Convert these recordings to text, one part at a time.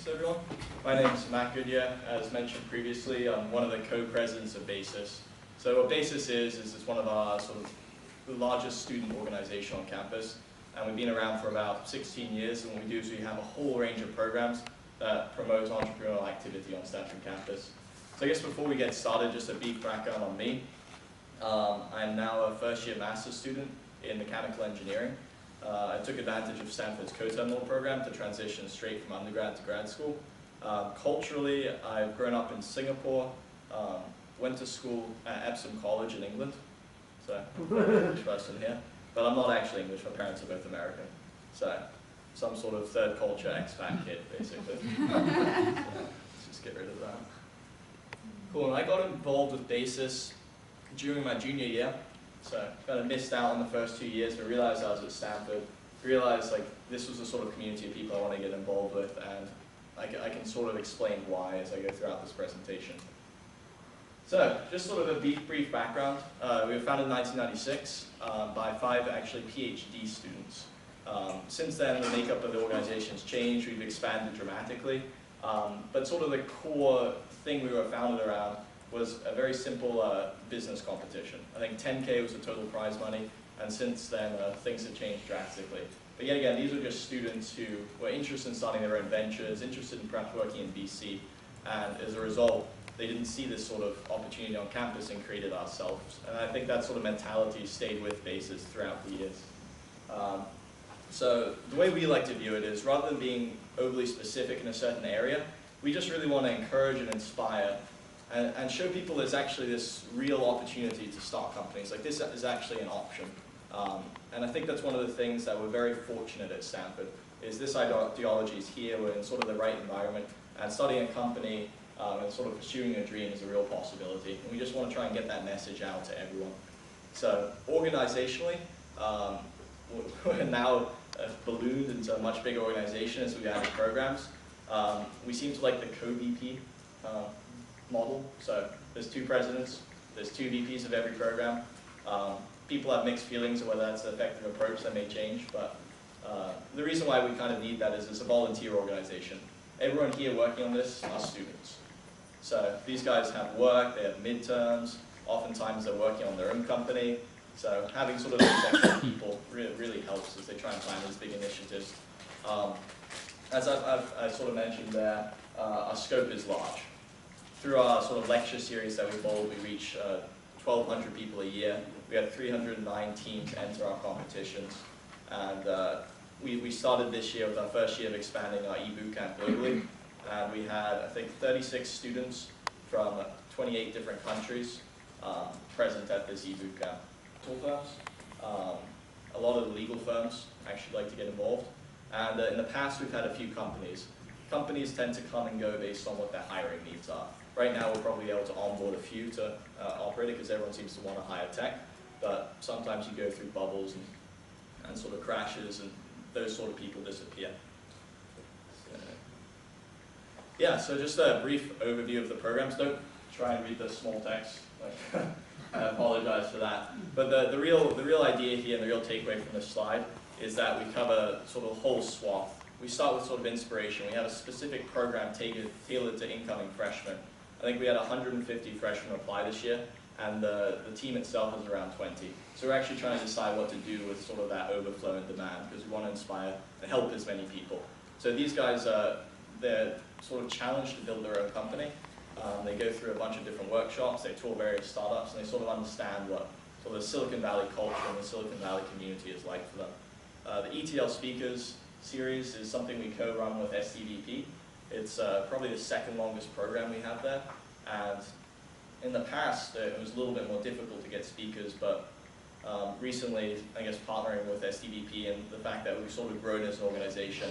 Thanks everyone. My name is Matt Goodyear. As mentioned previously, I'm one of the co-presidents of BASIS. So what BASIS is it's one of our sort of the largest student organization on campus. And we've been around for about 16 years, and what we do is we have a whole range of programs that promote entrepreneurial activity on Stanford campus. So I guess before we get started, just a brief background on me. I'm now a first-year master's student in mechanical engineering. I took advantage of Stanford's co-terminal program to transition straight from undergrad to grad school. Culturally, I've grown up in Singapore, went to school at Epsom College in England, so I'm an English person here. But I'm not actually English, my parents are both American. So, some sort of third culture expat kid, basically. Let's just get rid of that. Cool, and I got involved with BASIS during my junior year. So, kind of missed out on the first 2 years, but realized I was at Stanford. Realized like this was the sort of community of people I want to get involved with, and I can sort of explain why as I go throughout this presentation. So, just sort of a brief background. We were founded in 1996 by 5 actually PhD students. Since then, the makeup of the organization has changed. We've expanded dramatically. But sort of the core thing we were founded around was a very simple business competition. I think 10K was the total prize money, and since then things have changed drastically. But yet again, these were just students who were interested in starting their own ventures, interested in perhaps working in VC, and as a result, they didn't see this sort of opportunity on campus and created ourselves. And I think that sort of mentality stayed with BASIS throughout the years. So the way we like to view it is, rather than being overly specific in a certain area, we just really want to encourage and inspire and show people there's actually this real opportunity to start companies. Like this is actually an option. And I think that's one of the things that we're very fortunate at Stanford, is this ideology is here, we're in sort of the right environment, and starting a company and sort of pursuing a dream is a real possibility. And we just want to try and get that message out to everyone. So organizationally, we're now ballooned into a much bigger organization as we've added programs. We seem to like the co-VP model. So there's 2 presidents, there's 2 VPs of every program. People have mixed feelings of whether that's the effective approach. That may change, but the reason why we kind of need that is it's a volunteer organization. Everyone here working on this are students. So these guys have work, they have midterms, oftentimes they're working on their own company. So having sort of those extra people really helps as they try and plan these big initiatives. As I've sort of mentioned there, our scope is large. Through our sort of lecture series that we hold, we reach 1,200 people a year. We have 309 teams enter our competitions. And we started this year with our first year of expanding our e-bootcamp globally. And we had, I think, 36 students from 28 different countries present at this e-bootcamp. Firms, a lot of the legal firms actually like to get involved. And in the past, we've had a few companies. Companies tend to come and go based on what their hiring needs are. Right now, we're probably able to onboard a few to operate it because everyone seems to want to hire tech. But sometimes you go through bubbles and sort of crashes, and those sort of people disappear. Yeah, so just a brief overview of the programs. Don't try and read the small text. I apologize for that. But the real idea here and the real takeaway from this slide is that we cover sort of a whole swath. We start with sort of inspiration. We have a specific program tailored to incoming freshmen. I think we had 150 freshmen apply this year, and the team itself is around 20. So we're actually trying to decide what to do with sort of that overflow in demand, because we want to inspire and help as many people. So these guys, they're sort of challenged to build their own company. They go through a bunch of different workshops, they tour various startups, and they sort of understand what sort of the Silicon Valley culture and the Silicon Valley community is like for them. The ETL Speakers series is something we co-run with SDVP. It's probably the second longest program we have there. And in the past, it was a little bit more difficult to get speakers, but recently, I guess partnering with SDVP and the fact that we've sort of grown as an organization,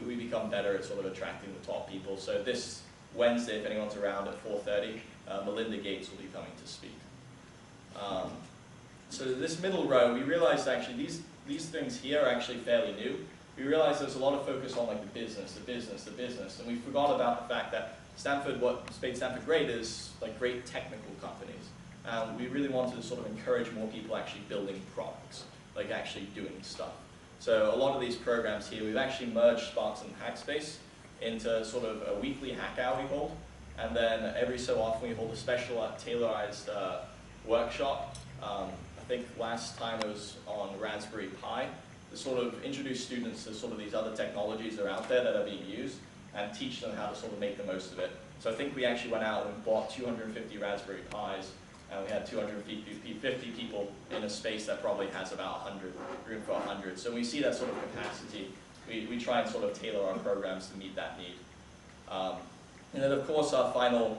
we become better at sort of attracting the top people. So this Wednesday, if anyone's around at 4:30, Melinda Gates will be coming to speak. So this middle row, we realized actually these things here are actually fairly new. We realized there's a lot of focus on like the business, and we forgot about the fact that Stanford, what made Stanford great is like great technical companies. We really wanted to sort of encourage more people actually building products, like actually doing stuff. So a lot of these programs here, we've actually merged Sparks and Hackspace into sort of a weekly hack hour we hold, and then every so often we hold a special tailorized workshop. I think last time it was on Raspberry Pi, to sort of introduce students to sort of these other technologies that are out there that are being used and teach them how to sort of make the most of it. So I think we actually went out and bought 250 Raspberry Pis, and we had 250 people in a space that probably has about 100, room for 100. So when we see that sort of capacity, we try and sort of tailor our programs to meet that need. And then of course our final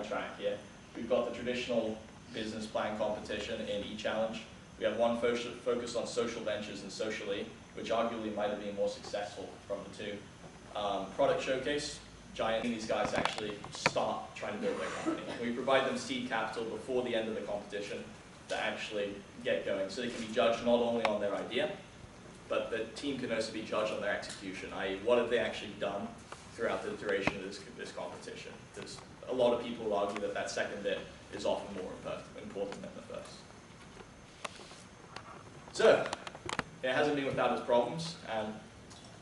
track here, we've got the traditional business plan competition in eChallenge. We have one focused on social ventures and socially, which arguably might have been more successful from the two. Product showcase, giant, these guys actually start trying to build their company. We provide them seed capital before the end of the competition to actually get going. So they can be judged not only on their idea, but the team can also be judged on their execution, i.e. what have they actually done throughout the duration of this competition. There's a lot of people who argue that that second bit is often more important than the first. So, it hasn't been without its problems, and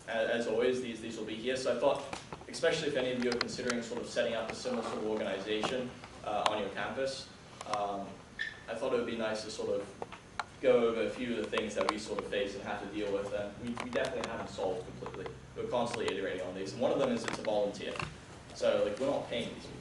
as always, these will be here. So I thought, especially if any of you are considering sort of setting up a similar sort of organization on your campus, I thought it would be nice to sort of go over a few of the things that we sort of face and have to deal with, and we definitely haven't solved completely. We're constantly iterating on these, and one of them is it's a volunteer. So like, we're not paying these people.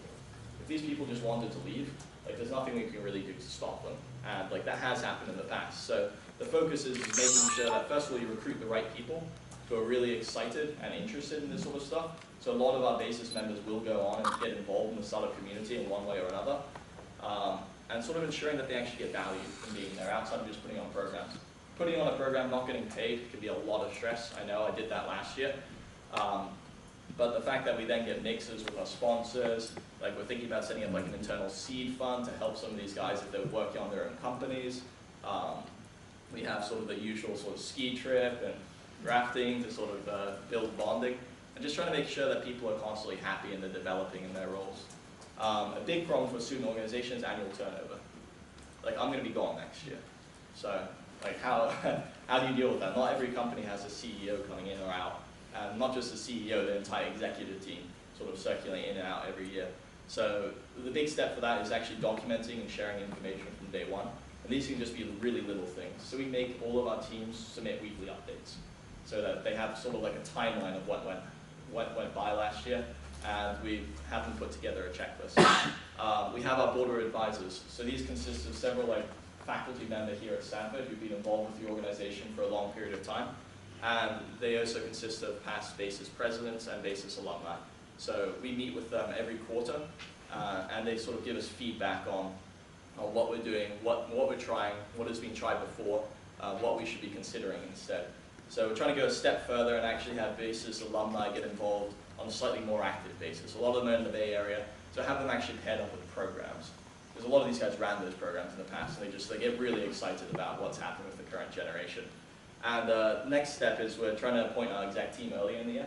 If these people just wanted to leave, like, there's nothing we can really do to stop them, and like, that has happened in the past. So the focus is making sure that first of all you recruit the right people who are really excited and interested in this sort of stuff. So a lot of our basis members will go on and get involved in the startup community in one way or another, and sort of ensuring that they actually get value from being there outside of just putting on programs. Putting on a program, not getting paid, can be a lot of stress. I know I did that last year. But the fact that we then get mixes with our sponsors, like we're thinking about setting up like an internal seed fund to help some of these guys if they're working on their own companies. We have sort of the usual sort of ski trip and rafting to sort of build bonding, and just trying to make sure that people are constantly happy and they're developing in their roles. A big problem for a student organization is annual turnover. Like, I'm going to be gone next year. So, like, how do you deal with that? Not every company has a CEO coming in or out. And not just the CEO, the entire executive team sort of circulating in and out every year. So the big step for that is actually documenting and sharing information from day one. And these can just be really little things. So we make all of our teams submit weekly updates so that they have sort of like a timeline of what went by last year. And we have them put together a checklist. We have our board of advisors. So these consist of several like faculty members here at Stanford who've been involved with the organization for a long period of time. And they also consist of past BASIS presidents and BASIS alumni. So we meet with them every quarter, and they sort of give us feedback on what we're doing, what we're trying, what has been tried before, what we should be considering instead. So we're trying to go a step further and actually have BASIS alumni get involved on a slightly more active basis. A lot of them are in the Bay Area, so have them actually paired up with programs. Because a lot of these guys ran those programs in the past, and they get really excited about what's happening with the current generation. And the next step is we're trying to appoint our exec team early in the year,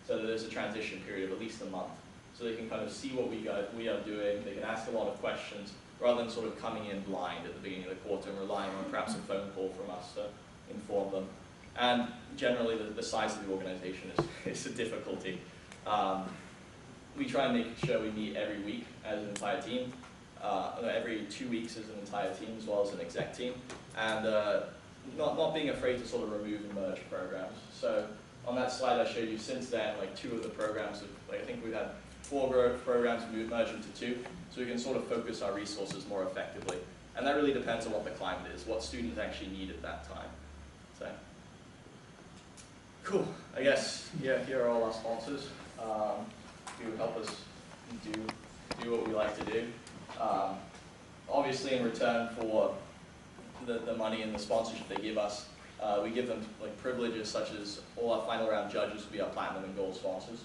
so that there's a transition period of at least a month, so they can kind of see what we are doing. They can ask a lot of questions, rather than sort of coming in blind at the beginning of the quarter and relying on perhaps a phone call from us to inform them. And generally, the size of the organization is a difficulty. We try and make sure we meet every week as an entire team, every 2 weeks as an entire team, as well as an exec team, and not being afraid to sort of remove and merge programs. So on that slide I showed you, since then, like 2 of the programs, I think we've had 4 programs merged into 2, so we can sort of focus our resources more effectively. And that really depends on what the climate is, what students actually need at that time. So, cool. I guess here are all our sponsors who help us do what we like to do. Obviously, in return for the money and the sponsorship they give us, we give them like privileges such as all our final round judges will be our platinum and gold sponsors.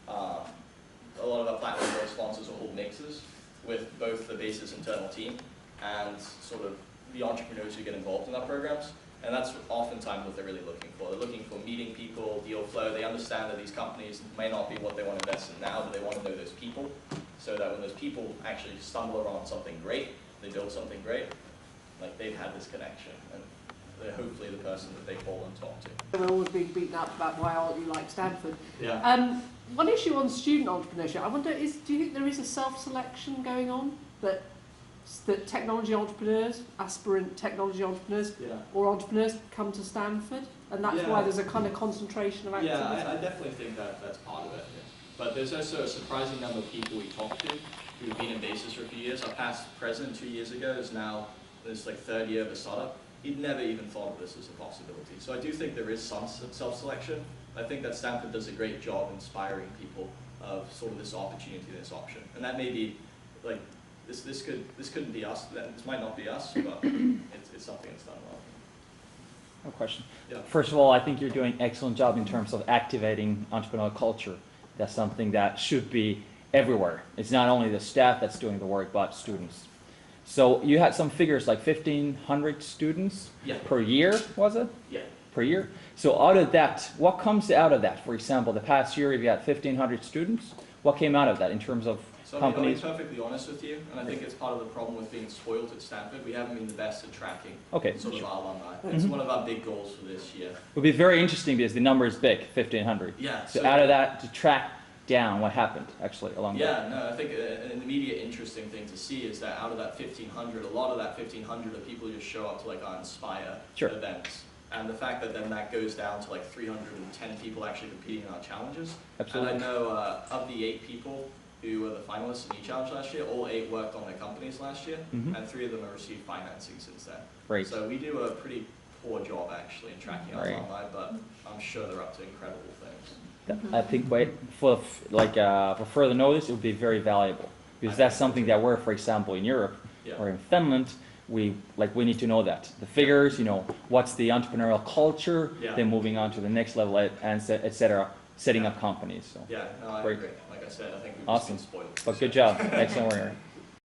A lot of our platinum and gold sponsors will hold mixes with both the BASIS internal team and sort of the entrepreneurs who get involved in our programs. And that's oftentimes what they're really looking for. They're looking for meeting people, deal flow. They understand that these companies may not be what they want to invest in now, but they want to know those people, so that when those people actually stumble around something great, they build something great, like they've had this connection. And hopefully the person that they call and talk to. We're always being beaten up about why aren't you like Stanford. Yeah. One issue on student entrepreneurship, I wonder, do you think there is a self-selection going on that technology entrepreneurs, aspirant technology entrepreneurs, or entrepreneurs come to Stanford, and that's why there's a kind of concentration of activity? Yeah, I definitely think that's part of it. Yeah. But there's also a surprising number of people we talk to who've been in Basis for a few years. Our past president 2 years ago is now this like third year of a startup. He'd never even thought of this as a possibility. So I do think there is some self-selection. I think that Stanford does a great job inspiring people of sort of this opportunity, this option. And that may be like, this couldn't be us, this might not be us, but it's something that's done well. No question. Yeah. First of all, I think you're doing an excellent job in terms of activating entrepreneurial culture. That's something that should be everywhere. It's not only the staff that's doing the work, but students. So you had some figures like 1,500 students per year, was it? Yeah. Per year. So out of that, what comes out of that? For example, the past year, if you had 1,500 students, what came out of that in terms of companies? I'll be perfectly honest with you, and I think it's part of the problem with being spoiled at Stanford. We haven't been the best at tracking sort of our alumni. It's one of our big goals for this year. It would be very interesting because the number is big, 1,500. Yeah. So out of that, to track down what happened actually along the way. Yeah, no, I think an immediate interesting thing to see is that out of that 1,500, a lot of that 1,500 are people who just show up to like our Inspire events. And the fact that then that goes down to like 310 people actually competing in our challenges. Absolutely. And I know of the 8 people who were the finalists in each challenge last year, all 8 worked on their companies last year, and 3 of them have received financing since then. Great. So we do a pretty poor job actually in tracking our alumni, but I'm sure they're up to incredible things. I think for further notice, it would be very valuable because that's something that we're, for example, in Europe or in Finland, we need to know that the figures, what's the entrepreneurial culture, then moving on to the next level, and etc. Setting up companies. So. Yeah, no, I agree. Like I said, I think we've just been spoiled. But good job, excellent work.